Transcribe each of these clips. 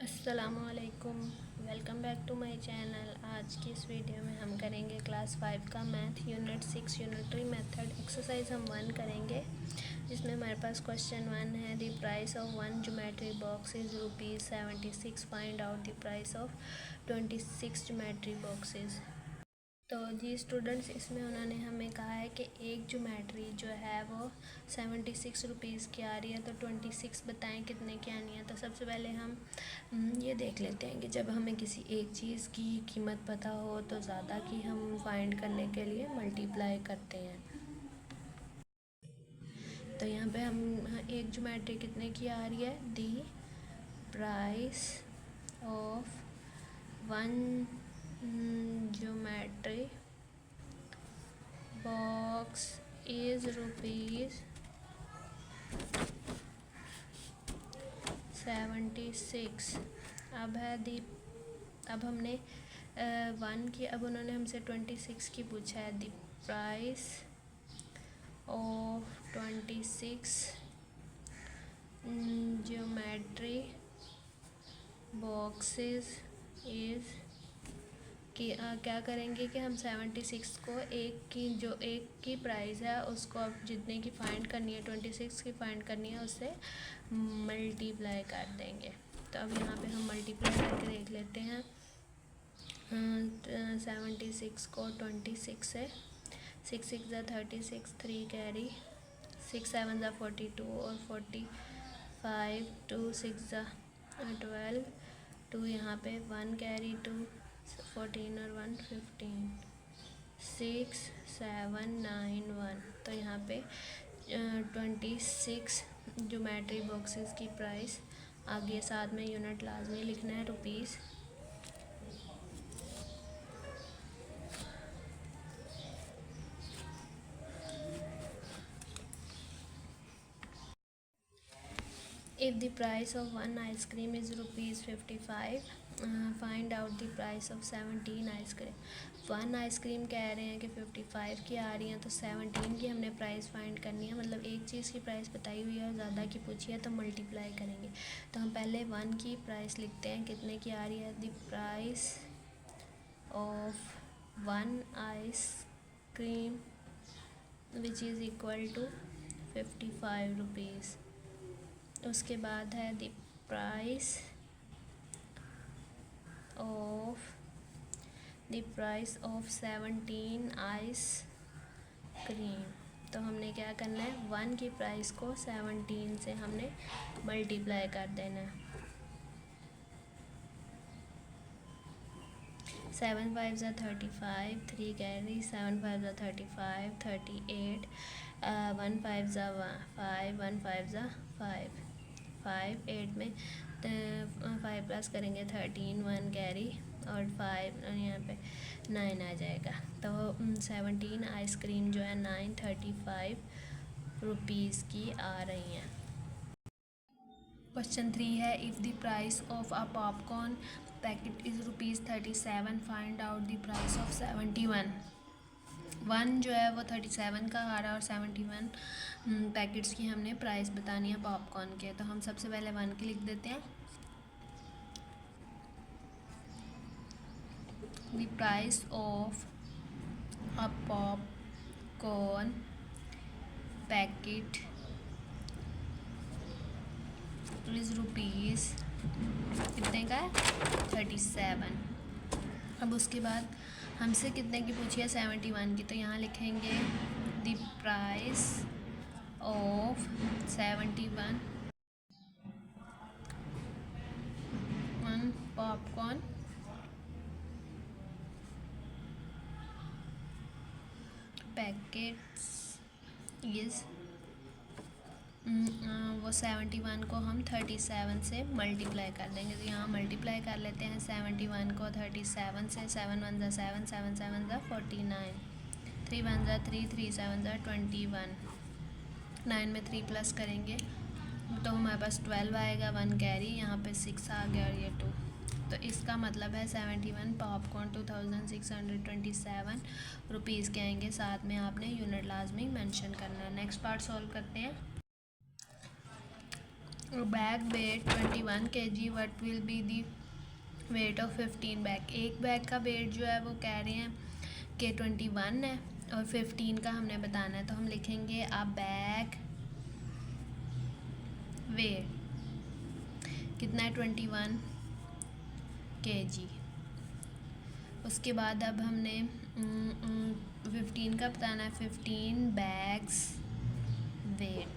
अस्सलामुअलैकुम। Welcome back to my channel. आज की इस वीडियो में हम करेंगे क्लास 5 का math unit 6 unitary method exercise हम 1 करेंगे, जिसमें हमारे पास क्वेश्चन 1 है the price of 1 geometry box is ₹76। Find out the price of 26 geometry boxes. तो जी स्टूडेंट्स, इसमें उन्होंने हमें कहा है कि एक ज्योमेट्री जो है वो 76 रुपीज़ की आ रही है, तो 26 बताएं कितने की आनी है। तो सबसे पहले हम ये देख लेते हैं कि जब हमें किसी एक चीज़ की कीमत पता हो तो ज़्यादा की हम फाइंड करने के लिए मल्टीप्लाई करते हैं। तो यहाँ पे हम एक ज्योमेट्री कितने की आ रही है, दी price of 1 geometry box is ₹76। अब हमने 1 की, अब उन्होंने हमसे 26 की पूछा है। The price of 26 geometry boxes is कि क्या करेंगे कि हम 76 को एक की प्राइस है उसको अब जितने की फाइंड करनी है, 26 की फाइंड करनी है, उससे मल्टीप्लाई कर देंगे। तो अब यहाँ पे हम मल्टीप्लाई करके देख लेते हैं। 76 को 26 से, 6 6 ज़ा 36, 3 कैरी, 6 7 ज़ा 42 और 45, 2 6 ज़ा 12, 2 यहाँ पे 1 कैरी, 2 14 और 1 15, 6 7 9 1। तो यहाँ पे 26 ज्योमेट्री बॉक्सेस की प्राइस आगे साथ में यूनिट लाजमी लिखना है, rupees. If the price of one ice cream is ₹55, find out the price of 17 ice cream। 1 ice cream कह रहे हैं कि 55 की आ रही हैं, तो 17 की हमने प्राइस फाइंड करनी है। मतलब एक चीज़ की प्राइस बताई हुई है और ज़्यादा की पूछी है तो मल्टीप्लाई करेंगे। तो हम पहले 1 की प्राइस लिखते हैं, कितने की आ रही है। The price of 1 ice cream which is equal to 55 rupees. उसके बाद है the price of 17 ice cream. तो हमने क्या करना है, 1 की प्राइस को 17 से हमने मल्टीप्लाई कर देना है। 7 5 ज़ा 35, 3 कैरी, 7 5 ज़ा 35, 38, 1 5 ज़ा 5, 1 5 ज़ा 5, 5 8 में 5 प्लस करेंगे 13, 1 कैरी और 5 और यहाँ पे 9 आ जाएगा। तो 17 आइसक्रीम जो है 935 रुपीज़ की आ रही हैं। क्वेश्चन 3 है if the price of a popcorn packet is ₹37, find out the price of 71। 1 जो है वो 37 का आ रहा है और 71 पैकेट्स की हमने प्राइस बतानी है पॉपकॉर्न के। तो हम सबसे पहले 1 की लिख देते हैं। The price of a popcorn packet is rupees कितने का है, 37। अब उसके बाद हमसे कितने की पूछी है, 71 की। तो यहाँ लिखेंगे the price of 71 popcorn packets is वो 71 को हम 37 से मल्टीप्लाई कर देंगे। तो यहाँ मल्टीप्लाई कर लेते हैं 71 को 37 से। 7 1 ज़ा 7, 7 7 ज़ा 49, 3 1 ज़ा 3, 3 7 ज़ा 21, 9 में 3 प्लस करेंगे तो हमारे पास 12 आएगा, 1 कैरी, यहाँ पे 6 आ गया और ये 2। तो इसका मतलब है 71 पॉपकॉर्न 2627 रुपीज़ के आएंगे। साथ में आपने यूनिट लाजमी मेंशन करना है। नेक्स्ट पार्ट सॉल्व करते हैं। Bag weight 21 kg, what will be the weight of 15 bag. एक बैग का वेट जो है वो कह रहे हैं कि 21 है और 15 का हमने बताना है, तो हम लिखेंगे अ बैग वेट कितना है 21 kg। उसके बाद अब हमने 15 का बताना है, 15 बैग्स वेट।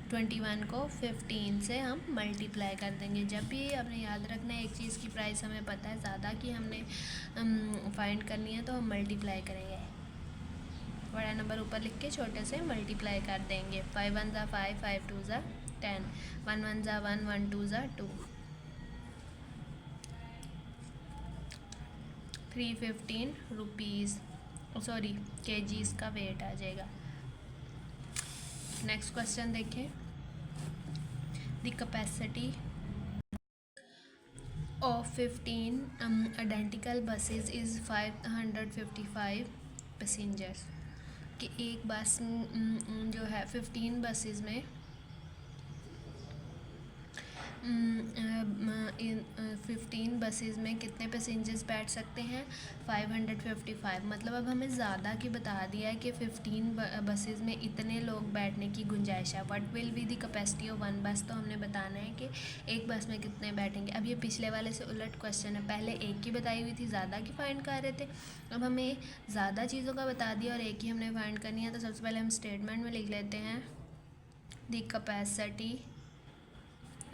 21 को 15 से हम मल्टीप्लाई कर देंगे। जब भी आपने याद रखना है एक चीज़ की प्राइस हमें पता है ज़्यादा की हमने फाइंड करनी है तो हम मल्टीप्लाई करेंगे। बड़ा नंबर ऊपर लिख के छोटे से मल्टीप्लाई कर देंगे। 5 1 ज़ा 5, 5 2 ज़ा 10, 1 1 ज़ा 1, 1 2 ज़ा 2, 315 रुपीज़ सॉरी केजीज़ का वेट आ जाएगा। नेक्स्ट क्वेश्चन देखें। The capacity of 15 identical buses is 555 passengers. कि एक बस जो है 15 बसेस में 15 बसेस में कितने पैसेंजर्स बैठ सकते हैं 555। मतलब अब हमें ज़्यादा की बता दिया है कि 15 बसेस में इतने लोग बैठने की गुंजाइश है। What will be the capacity of one बस, तो हमने बताना है कि एक बस में कितने बैठेंगे। अब ये पिछले वाले से उलट क्वेश्चन है, पहले एक की बताई हुई थी, ज़्यादा की फाइंड कर रहे थे। अब हमें ज़्यादा चीज़ों का बता दिया और एक ही हमने फाइंड करनी है, तो सबसे पहले हम स्टेटमेंट में लिख लेते हैं the capacity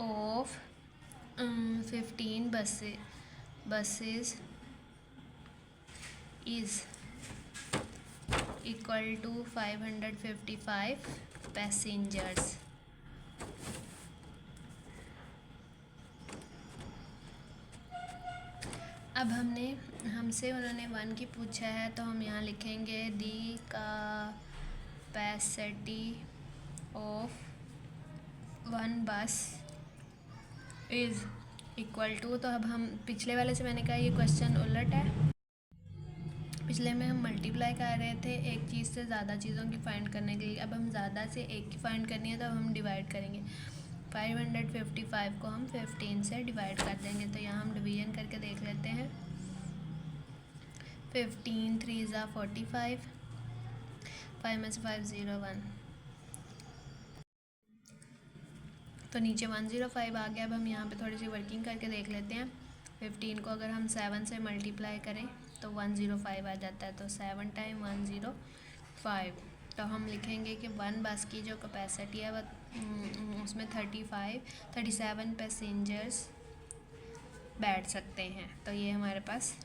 of 15 buses is equal to 555 passengers। अब हमसे उन्होंने 1 की पूछा है, तो हम यहाँ लिखेंगे the capacity of one bus is equal to. तो अब हम पिछले वाले से मैंने कहा ये क्वेश्चन उलट है। पिछले में हम मल्टीप्लाई कर रहे थे एक चीज़ से ज़्यादा चीज़ों की फाइंड करने के लिए। अब हम ज़्यादा से एक की फाइंड करनी है तो अब हम डिवाइड करेंगे। 555 को हम 15 से डिवाइड कर देंगे। तो यहाँ हम डिवीजन करके देख लेते हैं। 15 3 ज़ा 45, 5 में से 5 0 1, तो नीचे 105 आ गया। अब हम यहाँ पे थोड़ी सी वर्किंग करके देख लेते हैं। 15 को अगर हम 7 से मल्टीप्लाई करें तो 105 आ जाता है, तो 7 टाइम 105। तो हम लिखेंगे कि वन बस की जो कैपेसिटी है वह उसमें 37 पैसेंजर्स बैठ सकते हैं। तो ये हमारे पास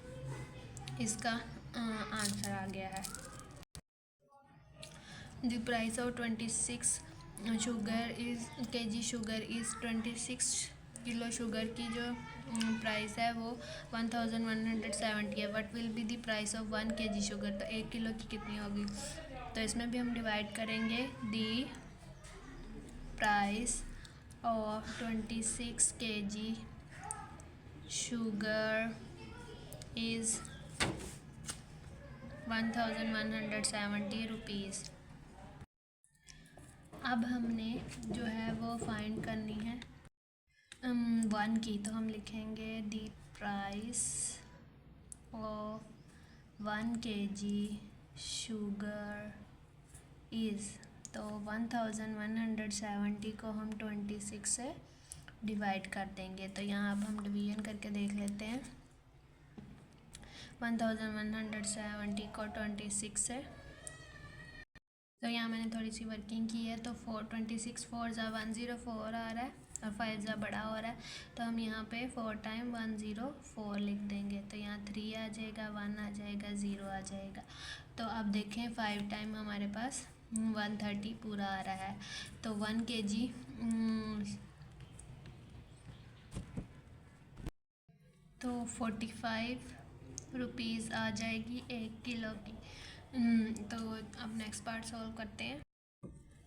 इसका आंसर आ गया है। The price of 26 sugar is KG sugar is 26 kilo sugar की जो प्राइस है वो 1170 है। What will be the price of 1 kg sugar, तो 1 किलो की कितनी होगी। तो इसमें भी हम डिवाइड करेंगे। The price of 26 kg sugar is 1170 rupees. अब हमने जो है वो फाइंड करनी है 1 की, तो हम लिखेंगे the price of 1 kg sugar is, तो 1170 को हम 26 से डिवाइड कर देंगे। तो यहाँ अब हम डिवीजन करके देख लेते हैं। 1170 को 26 से, तो यहाँ मैंने थोड़ी सी वर्किंग की है। तो 26 4 ज़ा 104 आ रहा है और 5 ज़ा बड़ा हो रहा है, तो हम यहाँ पे 4 टाइम 104 लिख देंगे। तो यहाँ 3 आ जाएगा, 1 आ जाएगा, 0 आ जाएगा। तो अब देखें 5 टाइम हमारे पास 130 पूरा आ रहा है। तो 1 kg तो 45 रुपीज़ आ जाएगी 1 किलो की। तो अब नेक्स्ट पार्ट सॉल्व करते हैं।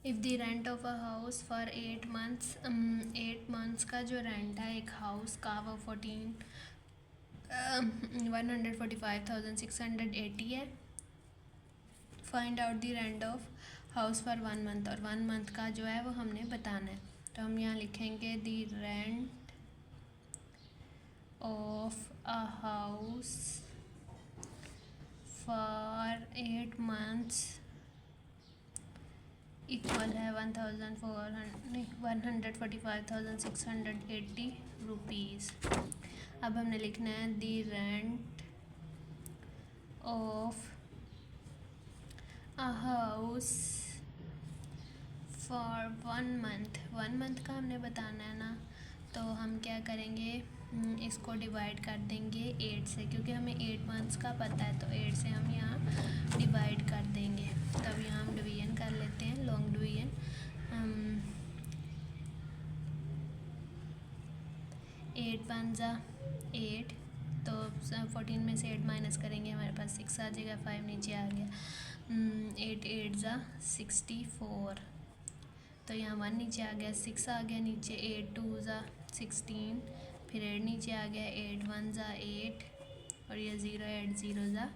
If the rent of a house for 8 months, 8 months का जो रेंट है एक हाउस का वो 145,680 है। Find out the rent of house for 1 month, और 1 मंथ का जो है वो हमने बताना है। तो हम यहाँ लिखेंगे the rent of a house for 8 months equal है 145,680 रुपीज़। अब हमने लिखना है the rent of a house for 1 month. 1 month का हमने बताना है ना, तो हम क्या करेंगे, इसको डिवाइड कर देंगे 8 से, क्योंकि हमें 8 मंथ्स का पता है, तो 8 से हम यहाँ डिवाइड कर देंगे। तब यहाँ हम डिवीजन कर लेते हैं, लॉन्ग डिवीजन। 8 1 जा 8, तो 14 में से 8 माइनस करेंगे, हमारे पास 6 आ जाएगा, 5 नीचे आ गया। 8 8 जा 64, तो यहाँ 1 नीचे आ गया, 6 आ गया नीचे, 8 2 जा 16, फिर 8 नीचे आ गया, 8 1 जा 8, और ये 0 8 0 जा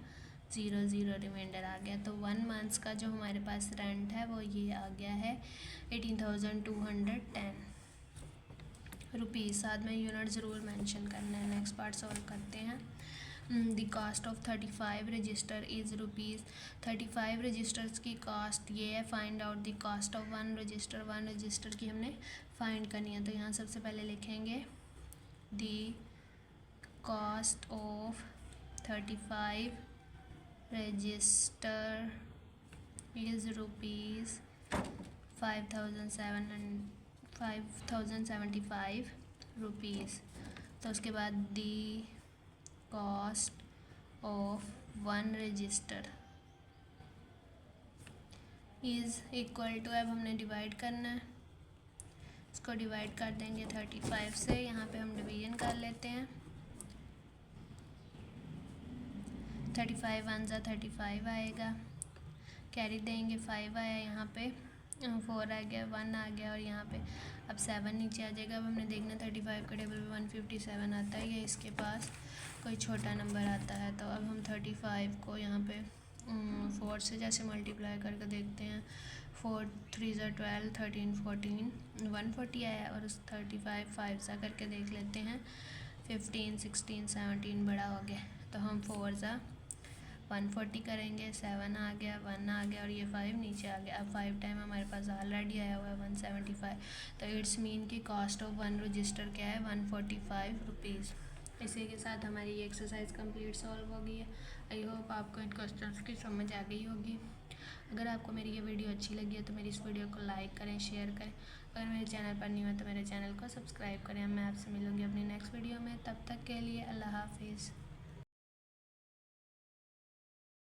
0 0 रिमाइंडर आ गया। तो 1 मंथ्स का जो हमारे पास रेंट है वो ये आ गया है 18,210 रुपीज़। साथ में यूनिट ज़रूर मेंशन करना है। नेक्स्ट पार्ट सॉल्व करते हैं। The cost of 35 register is rupees. 35 registers की कास्ट ये है। Find out the cost of 1 register. 1 register की हमने फाइंड करनी है, तो यहाँ सबसे पहले लिखेंगे the cost of 35 register is rupees 5,075 rupees. तो उसके बाद the cost of 1 register is equal to, अब हमने डिवाइड करना है, इसको डिवाइड कर देंगे 35 से। यहाँ पे हम डिवीजन कर लेते हैं। 35 1 जा 35 आएगा, कैरी देंगे, 5 आया, यहाँ पे 4 आ गया, 1 आ गया, और यहाँ पे अब 7 नीचे आ जाएगा। अब हमने देखना 35 का टेबल में 157 आता है या इसके पास कोई छोटा नंबर आता है। तो अब हम 35 को यहाँ पे 4 से जैसे मल्टीप्लाई करके देखते हैं। 4 3 ज़ा 12, 13 14, 140 आया, और उस 35 5 सा करके देख लेते हैं। 15 16 17 बड़ा हो गया, तो हम 4 ज़ा 140 करेंगे, 7 आ गया, 1 आ गया, और ये 5 नीचे आ गया। अब 5 टाइम हमारे पास ऑलरेडी आया हुआ है 175। तो इट्स मीन की कॉस्ट ऑफ 1 रजिस्टर क्या है, 145 रुपीज़। इसी के साथ हमारी ये एक्सरसाइज कंप्लीट सॉल्व हो गई है। आई होप आपको इन क्वेश्चंस की समझ आ गई होगी। अगर आपको मेरी ये वीडियो अच्छी लगी है तो मेरी इस वीडियो को लाइक करें, शेयर करें। अगर मेरे चैनल पर नहीं है तो मेरे चैनल को सब्सक्राइब करें। मैं आपसे मिलूँगी अपनी नेक्स्ट वीडियो में। तब तक के लिए अल्लाह हाफिज़।